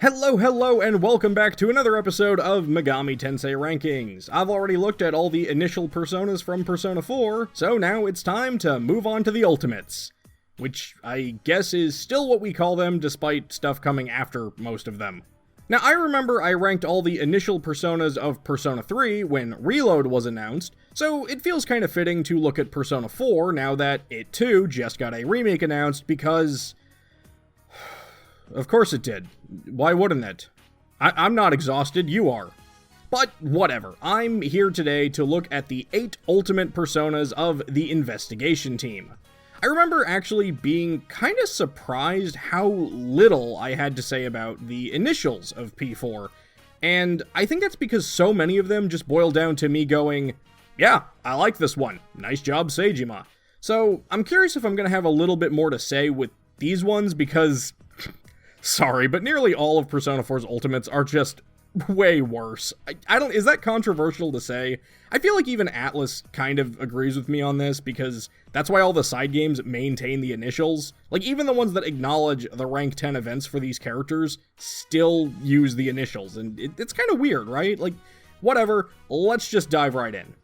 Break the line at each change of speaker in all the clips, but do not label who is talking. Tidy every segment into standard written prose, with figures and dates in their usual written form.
Hello, and welcome back to another episode of Megami Tensei Rankings. I've already looked at all the initial personas from Persona 4, so now it's time to move on to the ultimates. Which I guess is still what we call them, despite stuff coming after most of them. Now, I remember I ranked all the initial personas of Persona 3 when Reload was announced, so it feels kind of fitting to look at Persona 4 now that it too just got a remake announced because... Of course it did. Why wouldn't it? I'm not exhausted, you are. But whatever, I'm here today to look at the 8 ultimate personas of the investigation team. I remember actually being kinda surprised how little I had to say about the initials of P4, and I think that's because so many of them just boil down to me going, yeah, I like this one, nice job Seijima. So I'm curious if I'm gonna have a little bit more to say with these ones because... Sorry, but nearly all of Persona 4's ultimates are just way worse. I don't, is that controversial to say? I feel like even Atlas kind of agrees with me on this because that's why all the side games maintain the initials. Like, even the ones that acknowledge the rank 10 events for these characters still use the initials, and it's kind of weird, right? Like, whatever, let's just dive right in.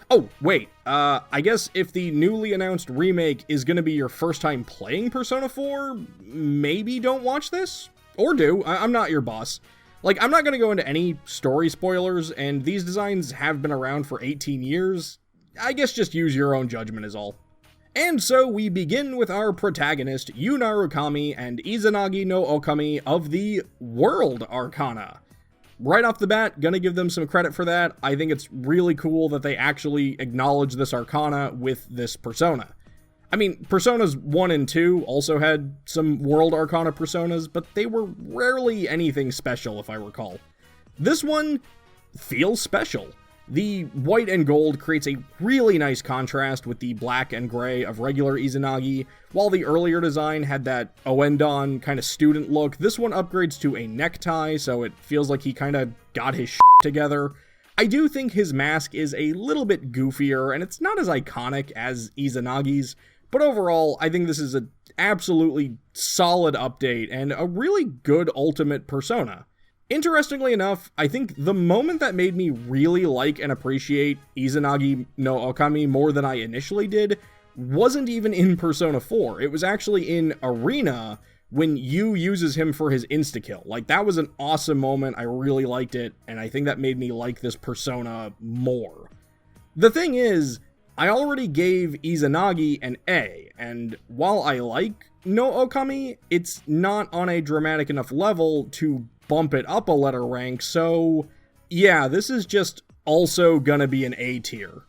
Oh, wait, I guess if the newly announced remake is gonna be your first time playing Persona 4, maybe don't watch this? Or do, I'm not your boss. Like, I'm not gonna go into any story spoilers, and these designs have been around for 18 years. I guess just use your own judgment is all. And so we begin with our protagonist, Yu Narukami and Izanagi-no-Okami of the World Arcana. Right off the bat, gonna give them some credit for that. I think it's really cool that they actually acknowledge this Arcana with this persona. I mean, Personas 1 and 2 also had some World Arcana personas, but they were rarely anything special, if I recall. This one feels special. The white and gold creates a really nice contrast with the black and gray of regular Izanagi. While the earlier design had that Oendon kind of student look, this one upgrades to a necktie, so it feels like he kind of got his shit together. I do think his mask is a little bit goofier, and it's not as iconic as Izanagi's, but overall, I think this is an absolutely solid update and a really good ultimate persona. Interestingly enough, I think the moment that made me really like and appreciate Izanagi-no-Okami more than I initially did wasn't even in Persona 4. It was actually in Arena when Yu uses him for his insta-kill. Like, that was an awesome moment, I really liked it, and I think that made me like this persona more. The thing is, I already gave Izanagi an A, and while I like no-Okami, it's not on a dramatic enough level to bump it up a letter rank, so yeah, this is just also gonna be an A tier.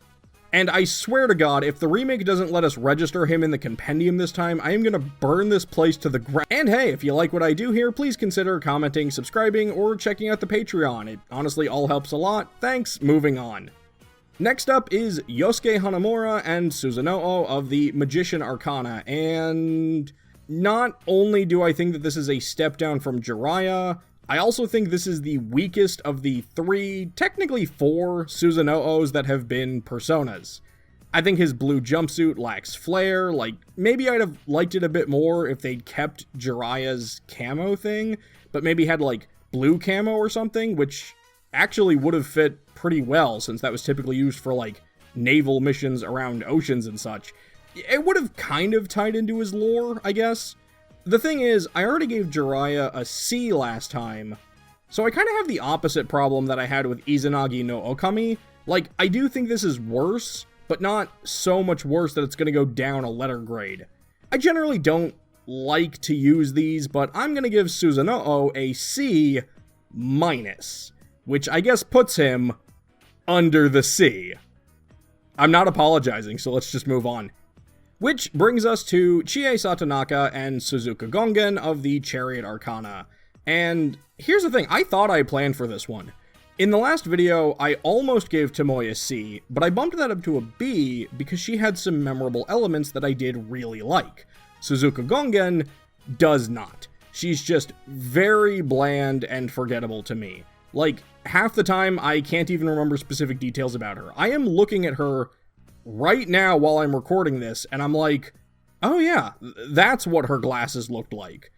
And I swear to God, if the remake doesn't let us register him in the compendium this time, I am gonna burn this place to the ground. And hey, if you like what I do here, please consider commenting, subscribing, or checking out the Patreon. It honestly all helps a lot. Thanks, moving on. Next up is Yosuke Hanamura and Susano-O of the Magician Arcana, and not only do I think that this is a step down from Jiraiya, I also think this is the weakest of the 3, technically 4, Susano-Os that have been personas. I think his blue jumpsuit lacks flair, like, maybe I'd have liked it a bit more if they'd kept Jiraiya's camo thing, but maybe had, like, blue camo or something, which actually would have fit pretty well, since that was typically used for, like, naval missions around oceans and such. It would have kind of tied into his lore, I guess. The thing is, I already gave Jiraiya a C last time, so I kind of have the opposite problem that I had with Izanagi-no-Okami. Like, I do think this is worse, but not so much worse that it's going to go down a letter grade. I generally don't like to use these, but I'm going to give Susano-O a C-, which I guess puts him under the C. I'm not apologizing, so let's just move on. Which brings us to Chie Satonaka and Suzuka-Gongen of the Chariot Arcana. And here's the thing, I thought I planned for this one. In the last video, I almost gave Tomoe a C, but I bumped that up to a B because she had some memorable elements that I did really like. Suzuka-Gongen does not. She's just very bland and forgettable to me. Like, half the time, I can't even remember specific details about her. I am looking at her right now while I'm recording this, and I'm like, oh yeah, that's what her glasses looked like.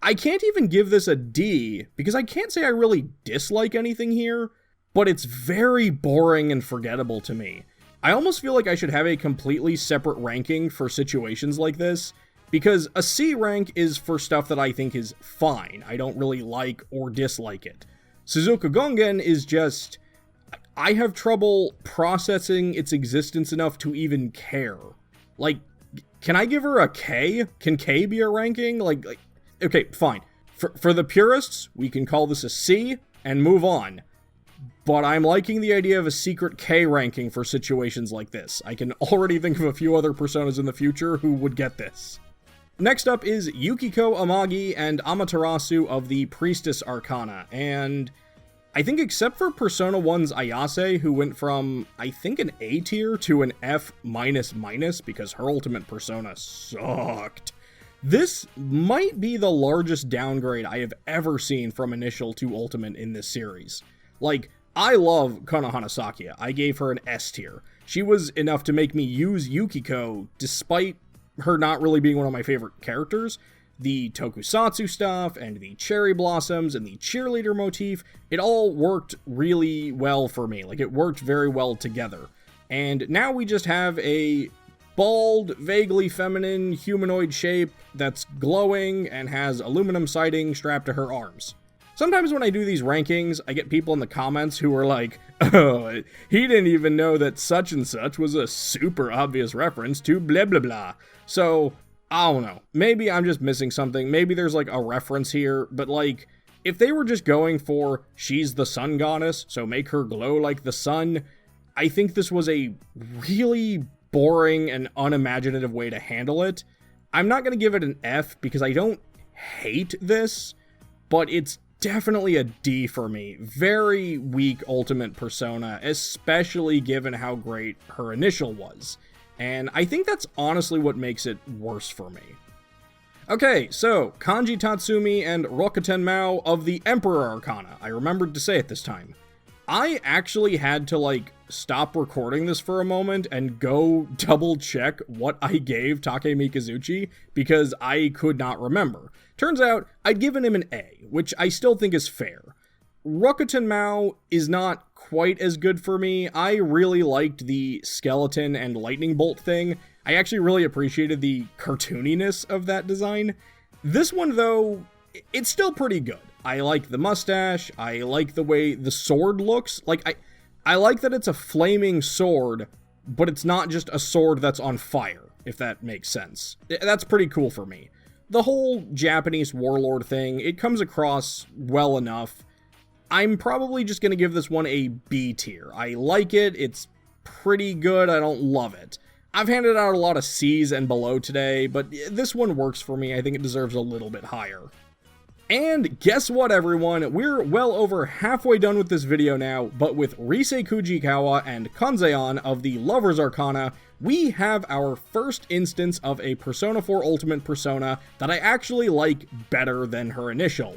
I can't even give this a D, because I can't say I really dislike anything here, but it's very boring and forgettable to me. I almost feel like I should have a completely separate ranking for situations like this, because a C rank is for stuff that I think is fine. I don't really like or dislike it. Suzuka-Gongen is just... I have trouble processing its existence enough to even care. Like, can I give her a K? Can K be a ranking? Like okay, fine. For the purists, we can call this a C and move on. But I'm liking the idea of a secret K ranking for situations like this. I can already think of a few other personas in the future who would get this. Next up is Yukiko Amagi and Amaterasu of the Priestess Arcana, and I think except for Persona 1's Ayase, who went from, I think, an A tier to an F because her ultimate persona sucked, this might be the largest downgrade I have ever seen from initial to ultimate in this series. Like, I love Konohana Sakuya. I gave her an S tier. She was enough to make me use Yukiko, despite her not really being one of my favorite characters. The tokusatsu stuff, and the cherry blossoms, and the cheerleader motif, it all worked really well for me. Like, it worked very well together. And now we just have a bald, vaguely feminine humanoid shape that's glowing and has aluminum siding strapped to her arms. Sometimes when I do these rankings, I get people in the comments who are like, oh, he didn't even know that such and such was a super obvious reference to blah blah blah. So, I don't know. Maybe I'm just missing something. Maybe there's like a reference here, but like, if they were just going for, she's the sun goddess, so make her glow like the sun, I think this was a really boring and unimaginative way to handle it. I'm not going to give it an F because I don't hate this, but it's definitely a D for me. Very weak ultimate persona, especially given how great her initial was. And I think that's honestly what makes it worse for me. Okay, so Kanji Tatsumi and Rokuten Maoh of the Emperor Arcana. I remembered to say it this time. I actually had to like stop recording this for a moment and go double check what I gave Take Mikazuchi because I could not remember. Turns out I'd given him an A, which I still think is fair. Rokuten Maoh is not quite as good for me. I really liked the skeleton and lightning bolt thing. I actually really appreciated the cartooniness of that design. This one, though, it's still pretty good. I like the mustache. I like the way the sword looks. Like, I like that it's a flaming sword, but it's not just a sword that's on fire, if that makes sense. That's pretty cool for me. The whole Japanese warlord thing, it comes across well enough. I'm probably just going to give this one a B tier. I like it. It's pretty good. I don't love it. I've handed out a lot of C's and below today, but this one works for me. I think it deserves a little bit higher. And guess what, everyone? We're well over halfway done with this video now, but with Risei Kujikawa and Kanzeon of the Lover's Arcana, we have our first instance of a Persona 4 Ultimate persona that I actually like better than her initial.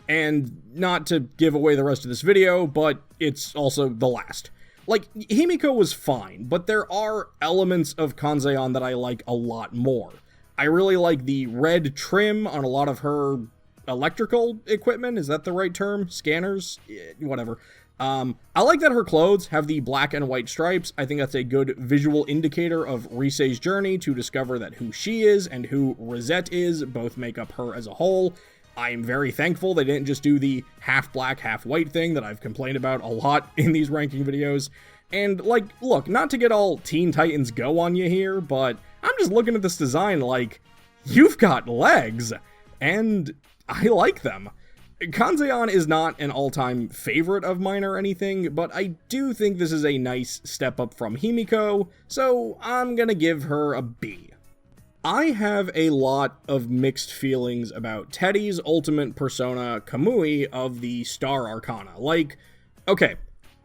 And not to give away the rest of this video, but it's also the last. Like, Himiko was fine, but there are elements of Kanzeon that I like a lot more. I really like the red trim on a lot of her electrical equipment. Is that the right term? Scanners? Whatever. I like that her clothes have the black and white stripes. I think that's a good visual indicator of Risei's journey to discover that who she is and who Rosette is both make up her as a whole. I'm very thankful they didn't just do the half black, half white thing that I've complained about a lot in these ranking videos. And, like, look, not to get all Teen Titans Go on you here, but I'm just looking at this design like, you've got legs, and I like them. Kanzeon is not an all-time favorite of mine or anything, but I do think this is a nice step up from Himiko, so I'm gonna give her a B. I have a lot of mixed feelings about Teddy's ultimate persona, Kamui, of the Star Arcana. Like, okay,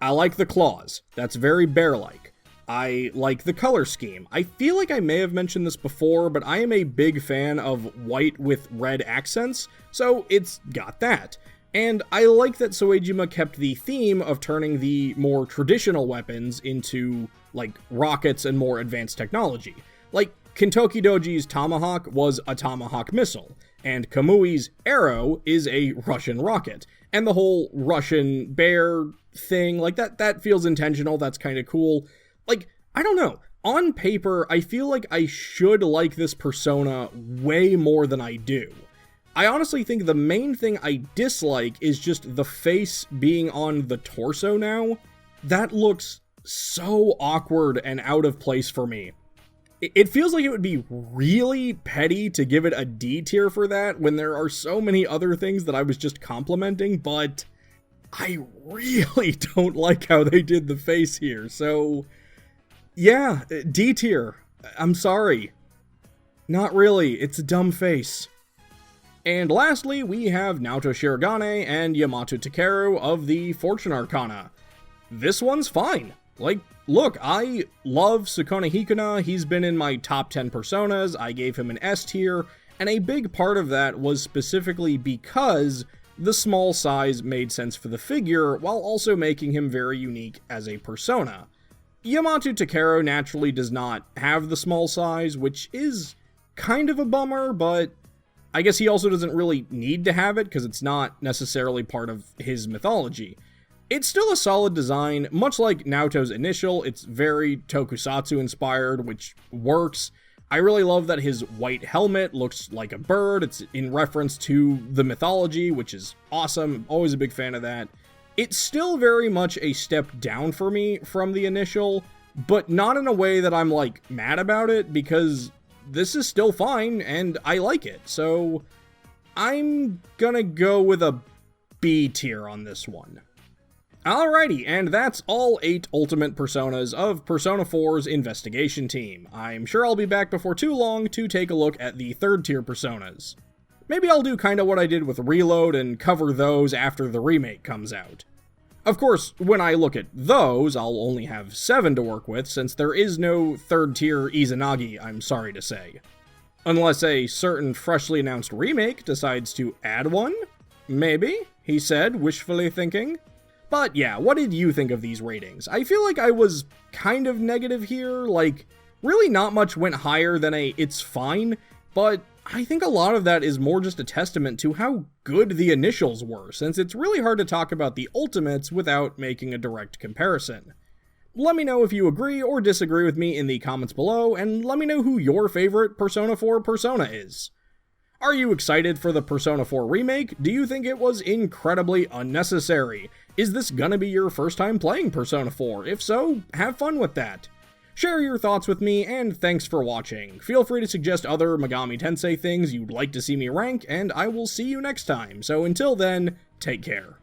I like the claws. That's very bear-like. I like the color scheme. I feel like I may have mentioned this before, but I am a big fan of white with red accents, so it's got that. And I like that Soejima kept the theme of turning the more traditional weapons into, like, rockets and more advanced technology. Like, Kintoki Doji's tomahawk was a tomahawk missile, and Kamui's arrow is a Russian rocket. And the whole Russian bear thing, like, that feels intentional, that's kind of cool. Like, I don't know. On paper, I feel like I should like this persona way more than I do. I honestly think the main thing I dislike is just the face being on the torso now. That looks so awkward and out of place for me. It feels like it would be really petty to give it a D tier for that when there are so many other things that I was just complimenting, but I really don't like how they did the face here, so yeah, D tier. I'm sorry. Not really, it's a dumb face. And lastly, we have Naoto Shirogane and Yamato-Takeru of the Fortune Arcana. This one's fine. Like, look, I love Sukuna Hikuna, he's been in my top 10 personas, I gave him an S tier, and a big part of that was specifically because the small size made sense for the figure, while also making him very unique as a persona. Yamato-Takeru naturally does not have the small size, which is kind of a bummer, but I guess he also doesn't really need to have it because it's not necessarily part of his mythology. It's still a solid design, much like Naoto's initial, it's very tokusatsu inspired, which works. I really love that his white helmet looks like a bird, it's in reference to the mythology, which is awesome, always a big fan of that. It's still very much a step down for me from the initial, but not in a way that I'm like mad about it, because this is still fine, and I like it, so I'm gonna go with a B tier on this one. Alrighty, and that's all 8 Ultimate Personas of Persona 4's investigation team. I'm sure I'll be back before too long to take a look at the 3rd tier Personas. Maybe I'll do kinda what I did with Reload and cover those after the remake comes out. Of course, when I look at those, I'll only have 7 to work with, since there is no 3rd tier Izanagi, I'm sorry to say. Unless a certain freshly announced remake decides to add one? Maybe, he said, wishfully thinking. But yeah, what did you think of these ratings? I feel like I was kind of negative here, like, really not much went higher than a it's fine, but I think a lot of that is more just a testament to how good the initials were, since it's really hard to talk about the Ultimates without making a direct comparison. Let me know if you agree or disagree with me in the comments below, and let me know who your favorite Persona 4 persona is. Are you excited for the Persona 4 remake? Do you think it was incredibly unnecessary? Is this gonna be your first time playing Persona 4? If so, have fun with that. Share your thoughts with me, and thanks for watching. Feel free to suggest other Megami Tensei things you'd like to see me rank, and I will see you next time. So until then, take care.